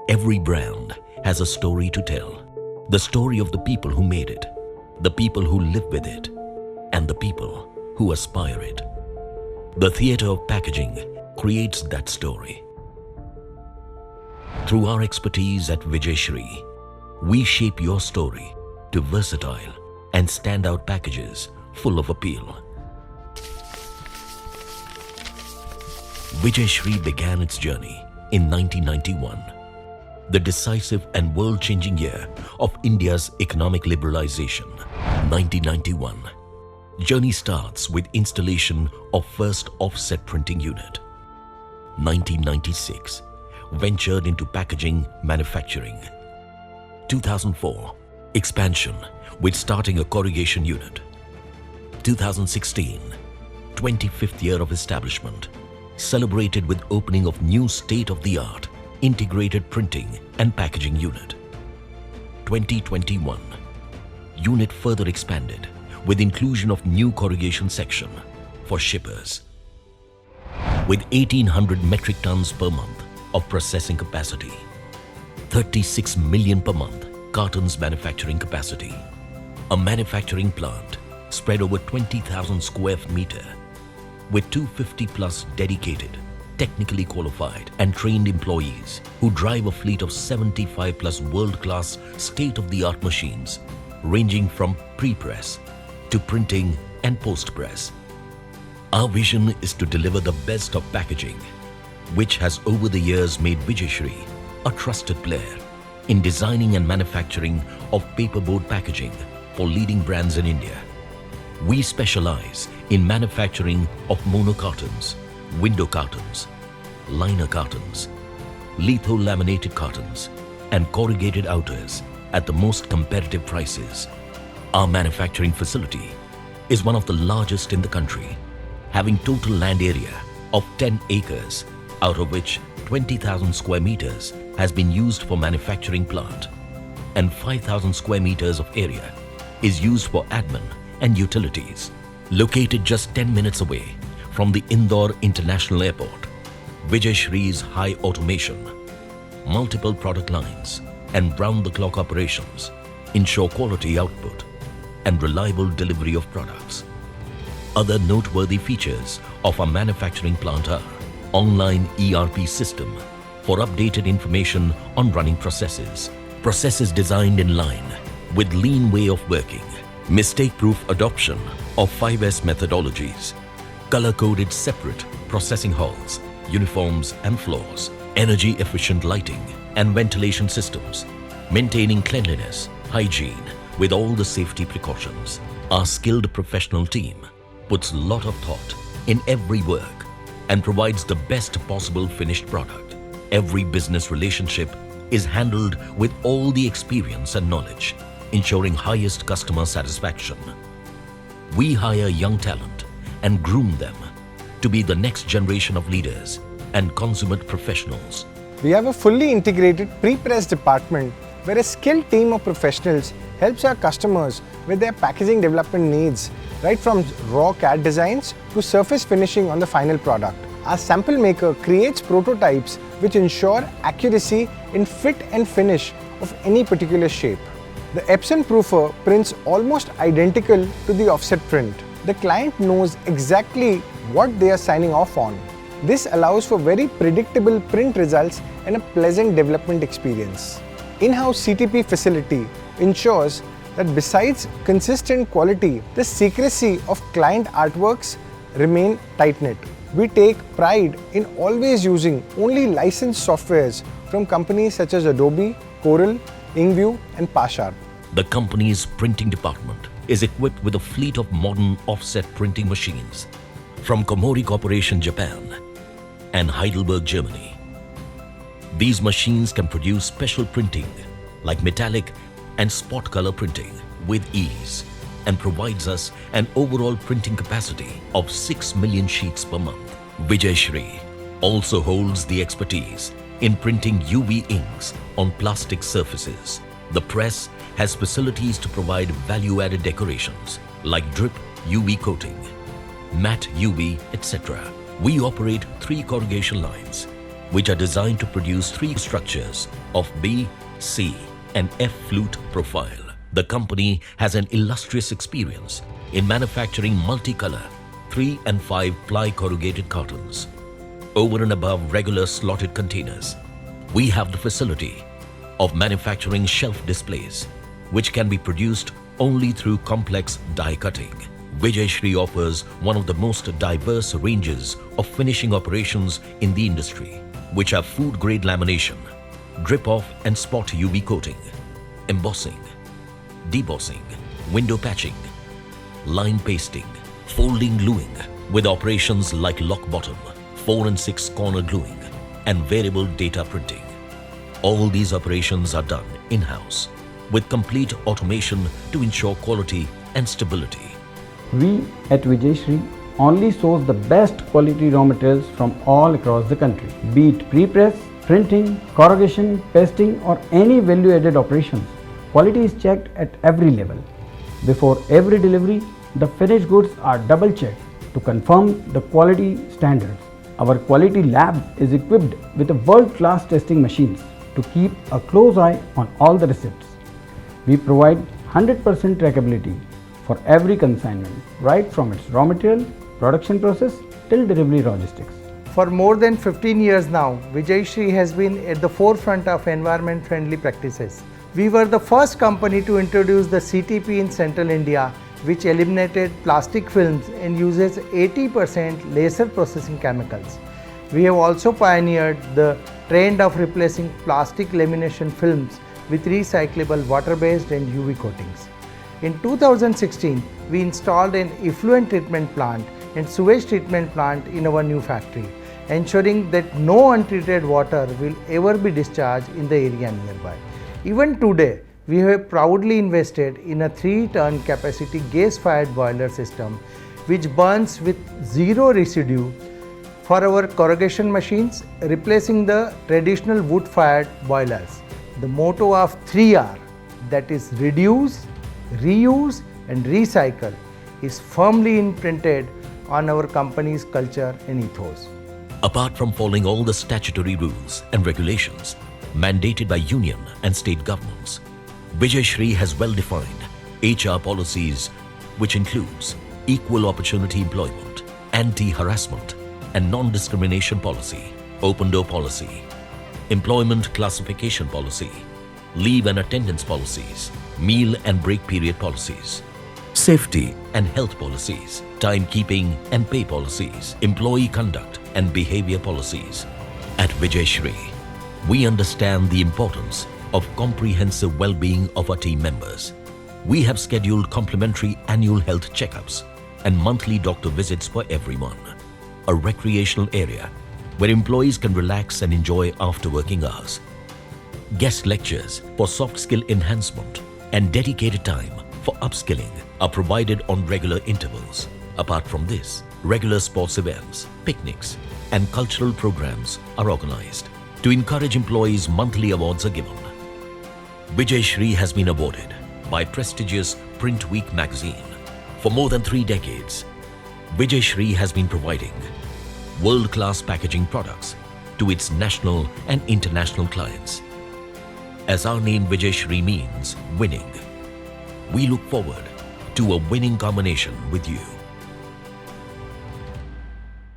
Every brand has a story to tell. The story of the people who made it, the people who live with it, and the people who aspire it. The theatre of packaging creates that story. Through our expertise at Vijayshri, we shape your story to versatile and standout packages full of appeal. Vijayshri began its journey in 1991, the decisive and world-changing year of India's economic liberalization. 1991. Journey starts with installation of first offset printing unit. 1996. Ventured into packaging manufacturing. 2004. Expansion with starting a corrugation unit. 2016. 25th year of establishment. Celebrated with opening of new state-of-the-art integrated printing and packaging unit. 2021. Unit further expanded with inclusion of new corrugation section for shippers. With 1800 metric tons per month of processing capacity, 36 million per month cartons manufacturing capacity, a manufacturing plant spread over 20,000 square meter with 250 plus dedicated, technically qualified and trained employees who drive a fleet of 75 plus world-class state-of-the-art machines ranging from pre-press to printing and post-press. Our vision is to deliver the best of packaging, which has over the years made Vijayshri a trusted player in designing and manufacturing of paperboard packaging for leading brands in India. We specialize in manufacturing of Mono Cartons, window cartons, liner cartons, Litho-Laminated cartons, and corrugated outers at the most competitive prices. Our manufacturing facility is one of the largest in the country, having total land area of 10 acres, out of which 20,000 square meters has been used for manufacturing plant, and 5,000 square meters of area is used for admin and utilities. Located just 10 minutes away from the Indore International Airport, Vijayshri's high automation, multiple product lines, and round-the-clock operations ensure quality output and reliable delivery of products. Other noteworthy features of our manufacturing plant are online ERP system for updated information on running processes, processes designed in line with lean way of working, mistake-proof adoption of 5S methodologies, color-coded separate processing halls, uniforms and floors, energy-efficient lighting and ventilation systems, maintaining cleanliness, hygiene with all the safety precautions. Our skilled professional team puts a lot of thought in every work and provides the best possible finished product. Every business relationship is handled with all the experience and knowledge, ensuring highest customer satisfaction. We hire young talent and groom them to be the next generation of leaders and consummate professionals. We have a fully integrated pre-press department where a skilled team of professionals helps our customers with their packaging development needs, right from raw CAD designs to surface finishing on the final product. Our sample maker creates prototypes which ensure accuracy in fit and finish of any particular shape. The Epson proofer prints almost identical to the offset print. The client knows exactly what they are signing off on. This allows for very predictable print results and a pleasant development experience. In-house CTP facility ensures that besides consistent quality, the secrecy of client artworks remain tight-knit. We take pride in always using only licensed softwares from companies such as Adobe, Corel, InkView and PASHARP. The company's printing department is equipped with a fleet of modern offset printing machines from Komori Corporation, Japan and Heidelberg, Germany. These machines can produce special printing like metallic and spot color printing with ease and provides us an overall printing capacity of 6 million sheets per month. Vijayshri also holds the expertise in printing UV inks on plastic surfaces. The press has facilities to provide value-added decorations like drip UV coating, matte UV, etc. We operate 3 corrugation lines, which are designed to produce 3 structures of B, C, and F flute profile. The company has an illustrious experience in manufacturing multicolor 3 and 5 ply corrugated cartons. Over and above regular slotted containers, we have the facility of manufacturing shelf displays, which can be produced only through complex die cutting. Vijayshri offers one of the most diverse ranges of finishing operations in the industry, which are food-grade lamination, drip-off and spot UV coating, embossing, debossing, window patching, line pasting, folding gluing, with operations like lock bottom, 4 and 6 corner gluing, and variable data printing. All these operations are done in-house with complete automation to ensure quality and stability. We at Vijayshri only source the best quality raw materials from all across the country, be it pre-press, printing, corrugation, pasting or any value-added operations. Quality is checked at every level. Before every delivery, the finished goods are double-checked to confirm the quality standards. Our quality lab is equipped with a world-class testing machines to keep a close eye on all the receipts. We provide 100% trackability for every consignment, right from its raw material, production process till delivery logistics. For more than 15 years now, Vijayshri has been at the forefront of environment-friendly practices. We were the first company to introduce the CTP in Central India, which eliminated plastic films and uses 80% laser processing chemicals. We have also pioneered the trend of replacing plastic lamination films with recyclable water-based and UV coatings. In 2016, we installed an effluent treatment plant and sewage treatment plant in our new factory, ensuring that no untreated water will ever be discharged in the area nearby. Even today, we have proudly invested in a 3-ton capacity gas-fired boiler system which burns with zero residue for our corrugation machines, replacing the traditional wood-fired boilers. The motto of 3R, that is reduce, reuse and recycle, is firmly imprinted on our company's culture and ethos. Apart from following all the statutory rules and regulations mandated by union and state governments, Vijayshri has well-defined HR policies which includes equal opportunity employment, anti-harassment and non-discrimination policy, open door policy, employment classification policy, leave and attendance policies, meal and break period policies, safety and health policies, timekeeping and pay policies, employee conduct and behavior policies. At Vijayshri, we understand the importance of comprehensive well-being of our team members. We have scheduled complimentary annual health checkups and monthly doctor visits for everyone. A recreational area where employees can relax and enjoy after working hours. Guest lectures for soft skill enhancement and dedicated time for upskilling are provided on regular intervals. Apart from this, regular sports events, picnics, and cultural programs are organized. To encourage employees, monthly awards are given. Vijayshri has been awarded by prestigious Print Week magazine. For more than 3 decades, Vijayshri has been providing world-class packaging products to its national and international clients. As our name Vijayshri means winning, we look forward to a winning combination with you.